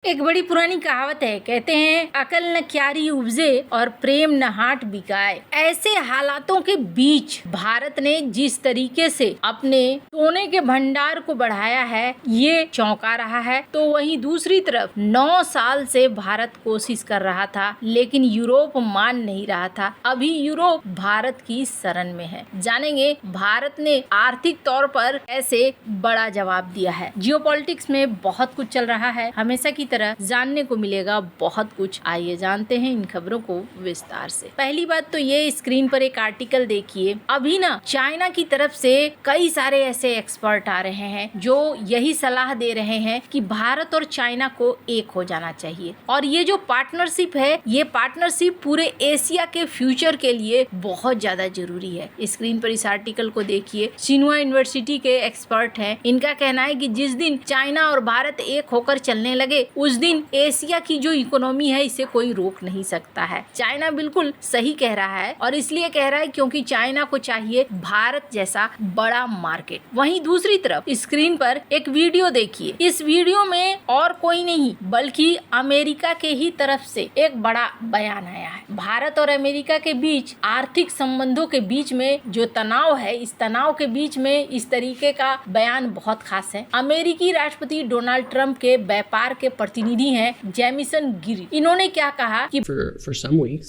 एक बड़ी पुरानी कहावत है, कहते हैं अकल न क्यारी उपजे और प्रेम न हाट बिकाए। ऐसे हालातों के बीच भारत ने जिस तरीके से अपने सोने के भंडार को बढ़ाया है, ये चौंका रहा है। तो वहीं दूसरी तरफ 9 साल से भारत कोशिश कर रहा था, लेकिन यूरोप मान नहीं रहा था। अभी यूरोप भारत की शरण में है। जानेंगे भारत ने आर्थिक तौर पर ऐसे बड़ा जवाब दिया है। जियोपॉलिटिक्स में बहुत कुछ चल रहा है, हमेशा की तरह जानने को मिलेगा बहुत कुछ। आइए जानते हैं इन खबरों को विस्तार से। पहली बात तो ये, स्क्रीन पर एक आर्टिकल देखिए। अभी ना चाइना की तरफ से कई सारे ऐसे एक्सपर्ट आ रहे हैं जो यही सलाह दे रहे हैं कि भारत और चाइना को एक हो जाना चाहिए। और ये जो पार्टनरशिप है, ये पार्टनरशिप पूरे एशिया के फ्यूचर के लिए बहुत ज्यादा जरूरी है। स्क्रीन पर इस आर्टिकल को देखिए। सिन्हुआ यूनिवर्सिटी के एक्सपर्ट हैं। इनका कहना है कि जिस दिन चाइना और भारत एक होकर चलने लगे, उस दिन एशिया की जो इकोनॉमी है, इसे कोई रोक नहीं सकता है। चाइना बिल्कुल सही कह रहा है, और इसलिए कह रहा है क्योंकि चाइना को चाहिए भारत जैसा बड़ा मार्केट। वहीं दूसरी तरफ स्क्रीन पर एक वीडियो देखिए। इस वीडियो में और कोई नहीं बल्कि अमेरिका के ही तरफ से एक बड़ा बयान आया है। भारत और अमेरिका के बीच आर्थिक संबंधों के बीच में जो तनाव है, इस तनाव के बीच में इस तरीके का बयान बहुत खास है। अमेरिकी राष्ट्रपति डोनाल्ड ट्रंप के व्यापार के प्रतिनिधि हैं जेमिसन गिरी। इन्होंने क्या कहा कि For some weeks,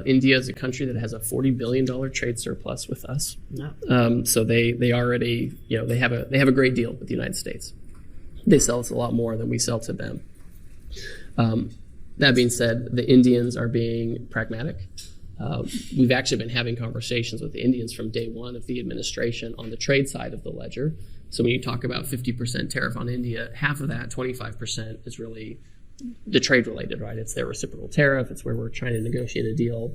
India is a country that has a $40 billion trade surplus with us. So they already, they have a great deal with the United States. They sell us a lot more than we sell to them. That being said, the Indians are being pragmatic. We've actually been having conversations with the Indians from day one of the administration on the trade side of the ledger. So when you talk about 50% tariff on India, half of that, 25%, is really the trade related, right? It's their reciprocal tariff. It's where we're trying to negotiate a deal.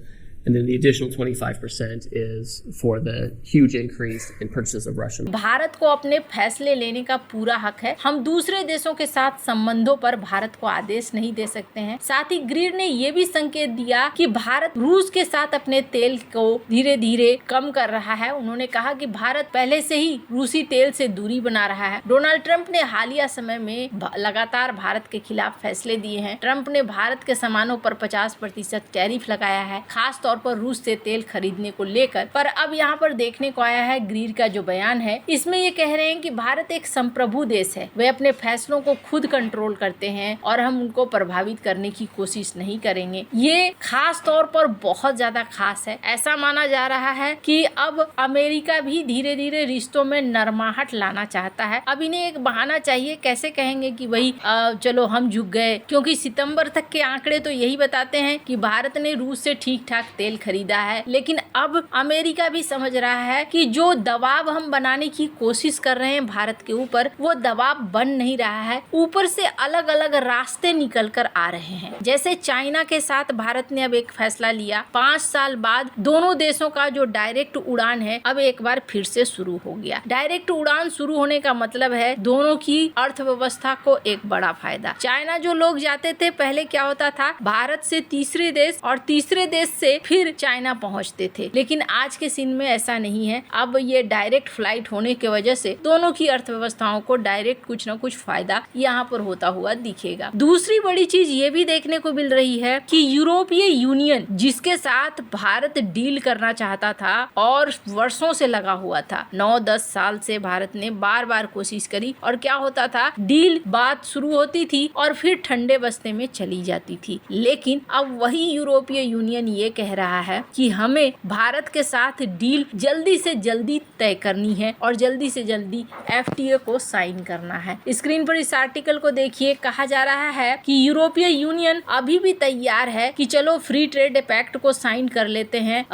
And then the additional 25% is for the huge increase in purchases of Russian. Bharat को अपने फैसले लेने का पूरा हक है। हम दूसरे देशों के साथ संबंधों पर भारत को आदेश नहीं दे सकते हैं। साथ ही ग्रीड ने ये भी संकेत दिया कि भारत रूस के साथ अपने तेल को धीरे धीरे कम कर रहा है। उन्होंने कहा कि भारत पहले से ही रूसी तेल से दूरी बना रहा है। डोनाल्ड ट्रंप ने हालिया समय में लगातार भारत के खिलाफ फैसले दिए हैं। ट्रंप ने भारत के सामानों पर 50% टैरिफ लगाया है, खास तौर पर रूस से तेल खरीदने को लेकर। पर अब यहाँ पर देखने को आया है ग्रीड का जो बयान है, इसमें ये कह रहे हैं कि भारत एक संप्रभु देश है। वे अपने फैसलों को खुद कंट्रोल करते हैं और हम उनको प्रभावित करने की कोशिश नहीं करेंगे। ये खास तौर पर बहुत ज्यादा खास है। ऐसा माना जा रहा है कि अब अमेरिका भी धीरे धीरे रिश्तों में नरमाहट लाना चाहता है। अब इन्हें एक बहाना चाहिए। कैसे कहेंगे कि वही चलो हम झुक गए, क्योंकि सितंबर तक के आंकड़े तो यही बताते हैं कि भारत ने रूस से ठीक ठाक तेल खरीदा है। लेकिन अब अमेरिका भी समझ रहा है कि जो दबाव हम बनाने की कोशिश कर रहे हैं भारत के ऊपर, वो दबाव बन नहीं रहा है। ऊपर से अलग अलग रास्ते निकल कर आ रहे हैं। जैसे चाइना के साथ भारत ने अब एक फैसला लिया। 5 साल बाद दोनों देशों का जो डायरेक्ट उड़ान है, अब एक बार फिर से शुरू हो गया। डायरेक्ट उड़ान शुरू होने का मतलब है दोनों की अर्थव्यवस्था को एक बड़ा फायदा। चाइना जो लोग जाते थे, पहले क्या होता था, भारत से तीसरे देश और तीसरे देश से फिर चाइना पहुंचते थे। लेकिन आज के सीन में ऐसा नहीं है। अब ये डायरेक्ट फ्लाइट होने की वजह से दोनों की अर्थव्यवस्थाओं को डायरेक्ट कुछ न कुछ फायदा यहाँ पर होता हुआ दिखेगा। दूसरी बड़ी चीज ये भी देखने को मिल रही है कि यूरोपीय यूनियन, जिसके साथ भारत डील करना चाहता था और वर्षों से लगा हुआ था, 9-10 साल से भारत ने बार बार कोशिश करी, और क्या होता था, डील बात शुरू होती थी और फिर ठंडे बस्ते में चली जाती थी। लेकिन अब वही यूरोपीय यूनियन ये कह रहा है कि हमें भारत के साथ डील जल्दी से जल्दी तय करनी है और जल्दी से जल्दी एफटीए को साइन करना है। स्क्रीन पर इस आर्टिकल को देखिए। कहा जा रहा है कि यूरोपीय यूनियन अभी भी तैयार है कि चलो फ्री ट्रेड पैक्ट को साइन कर लेते हैं।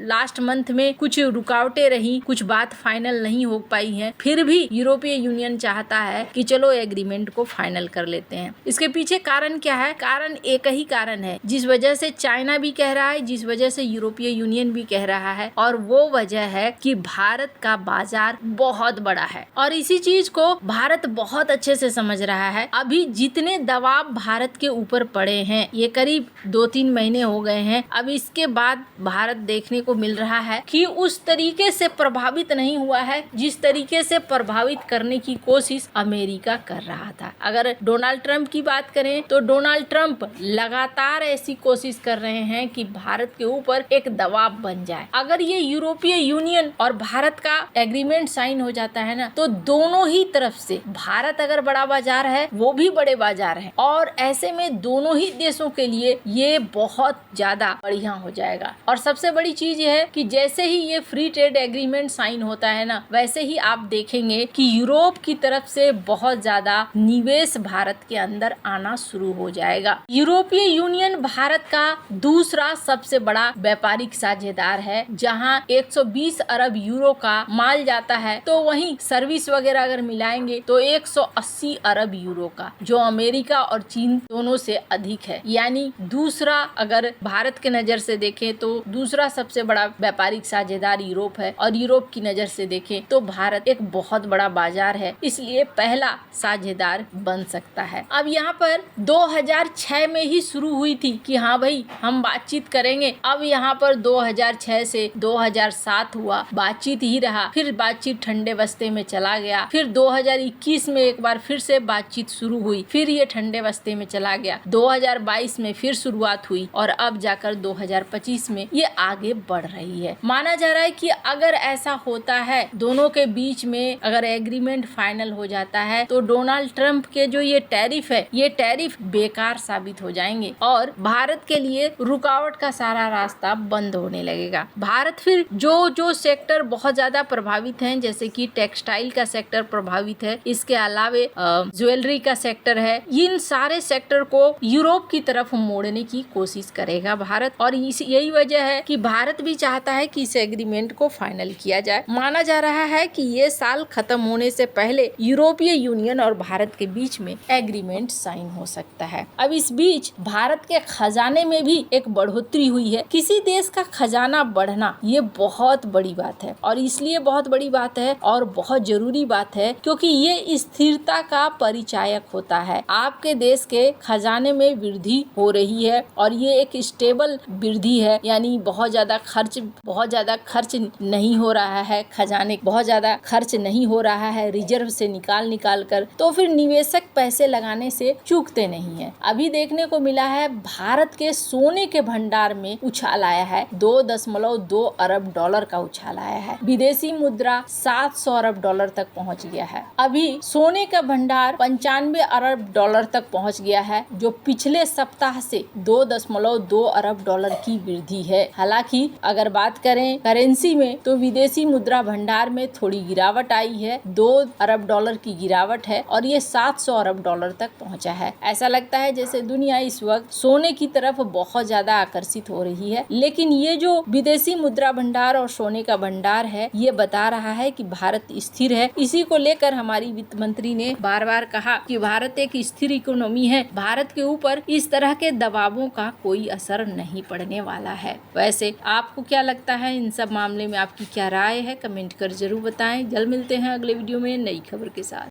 लास्ट मंथ में कुछ रुकावटें रही, कुछ बात फाइनल नहीं हो पाई है, फिर भी यूरोपीय यूनियन चाहता है कि चलो एग्रीमेंट को फाइनल कर लेते हैं। इसके पीछे कारण क्या है? कारण एक ही कारण है, जिस वजह से चाइना भी कह रहा है, जिस वजह वजह से यूरोपीय यूनियन भी कह रहा है, और वो वजह है कि भारत का बाजार बहुत बड़ा है और इसी चीज को भारत बहुत अच्छे से समझ रहा है। अभी जितने दबाव भारत के ऊपर पड़े हैं, ये करीब 2-3 महीने हो गए हैं, अब इसके बाद भारत देखने को मिल रहा है कि उस तरीके से प्रभावित नहीं हुआ है जिस तरीके से प्रभावित करने की कोशिश अमेरिका कर रहा था। अगर डोनाल्ड ट्रंप की बात करें तो डोनाल्ड ट्रंप लगातार ऐसी कोशिश कर रहे हैं कि भारत के ऊपर एक दबाव बन जाए। अगर ये यूरोपीय यूनियन और भारत का एग्रीमेंट साइन हो जाता है ना, तो दोनों ही तरफ से, भारत अगर बड़ा बाजार है, वो भी बड़े बाजार है, और ऐसे में दोनों ही देशों के लिए ये बहुत ज्यादा बढ़िया हो जाएगा। और सबसे बड़ी चीज ये है कि जैसे ही ये फ्री ट्रेड एग्रीमेंट साइन होता है ना, वैसे ही आप देखेंगे कि यूरोप की तरफ से बहुत ज्यादा निवेश भारत के अंदर आना शुरू हो जाएगा। यूरोपीय यूनियन भारत का दूसरा सबसे बड़ा व्यापारिक साझेदार है, जहां 120 अरब यूरो का माल जाता है, तो वहीं सर्विस वगैरह अगर मिलाएंगे तो 180 अरब यूरो का, जो अमेरिका और चीन दोनों से अधिक है। यानी दूसरा, अगर भारत के नजर से देखें तो दूसरा सबसे बड़ा व्यापारिक साझेदार यूरोप है, और यूरोप की नजर से देखें तो भारत एक बहुत बड़ा बाजार है, इसलिए पहला साझेदार बन सकता है। अब यहाँ पर 2006 में ही शुरू हुई थी कि हाँ भाई हम बातचीत करेंगे। अब यहाँ पर 2006 से 2007 हुआ, बातचीत ही रहा, फिर बातचीत ठंडे बस्ते में चला गया, फिर 2021 में एक बार फिर से बातचीत शुरू हुई, फिर ये ठंडे बस्ते में चला गया, 2022 में फिर शुरुआत हुई, और अब जाकर 2025 में ये आगे बढ़ रही है। माना जा रहा है कि अगर ऐसा होता है, दोनों के बीच में अगर एग्रीमेंट फाइनल हो जाता है, तो डोनाल्ड ट्रंप के जो ये टैरिफ है, ये टैरिफ बेकार साबित हो जाएंगे और भारत के लिए रुकावट का सारा रास्ता बंद होने लगेगा। भारत फिर जो सेक्टर बहुत ज्यादा प्रभावित हैं, जैसे कि टेक्सटाइल का सेक्टर प्रभावित है, इसके अलावे ज्वेलरी का सेक्टर है, इन सारे सेक्टर को यूरोप की तरफ मोड़ने की कोशिश करेगा भारत, और यही वजह है कि भारत भी चाहता है कि इस एग्रीमेंट को फाइनल किया जाए। माना जा रहा है कि ये साल खत्म होने से पहले यूरोपीय यूनियन और भारत के बीच में एग्रीमेंट साइन हो सकता है। अब इस बीच भारत के खजाने में भी एक बढ़ोतरी हुई है। किसी देश का खजाना बढ़ना ये बहुत बड़ी बात है, और इसलिए बहुत बड़ी बात है और बहुत जरूरी बात है क्योंकि ये स्थिरता का परिचायक होता है। आपके देश के खजाने में वृद्धि हो रही है और ये एक स्टेबल वृद्धि है, यानी बहुत ज्यादा खर्च नहीं हो रहा है, खजाने बहुत ज्यादा खर्च नहीं हो रहा है रिजर्व से निकाल कर, तो फिर निवेशक पैसे लगाने से चूकते नहीं है। अभी देखने को मिला है भारत के सोने के भंडार में उछाल आया है, 2.2 अरब डॉलर का उछाल आया है। विदेशी मुद्रा 700 अरब डॉलर तक पहुंच गया है। अभी सोने का भंडार 95 अरब डॉलर तक पहुंच गया है, जो पिछले सप्ताह से 2.2 अरब डॉलर की वृद्धि है। हालांकि अगर बात करें करेंसी में तो विदेशी मुद्रा भंडार में थोड़ी गिरावट आई है, 2 अरब डॉलर की गिरावट है और ये 700 अरब डॉलर तक पहुंचा है। ऐसा लगता है जैसे दुनिया इस वक्त सोने की तरफ बहुत ज्यादा आकर्षित हो रही है, लेकिन ये जो विदेशी मुद्रा भंडार और सोने का भंडार है, ये बता रहा है कि भारत स्थिर है। इसी को लेकर हमारी वित्त मंत्री ने बार बार कहा कि भारत एक स्थिर इकोनॉमी है, भारत के ऊपर इस तरह के दबावों का कोई असर नहीं पड़ने वाला है। वैसे आपको क्या लगता है, इन सब मामले में आपकी क्या राय है, कमेंट कर जरूर बताएं। जल्द मिलते हैं अगले वीडियो में नई खबर के साथ।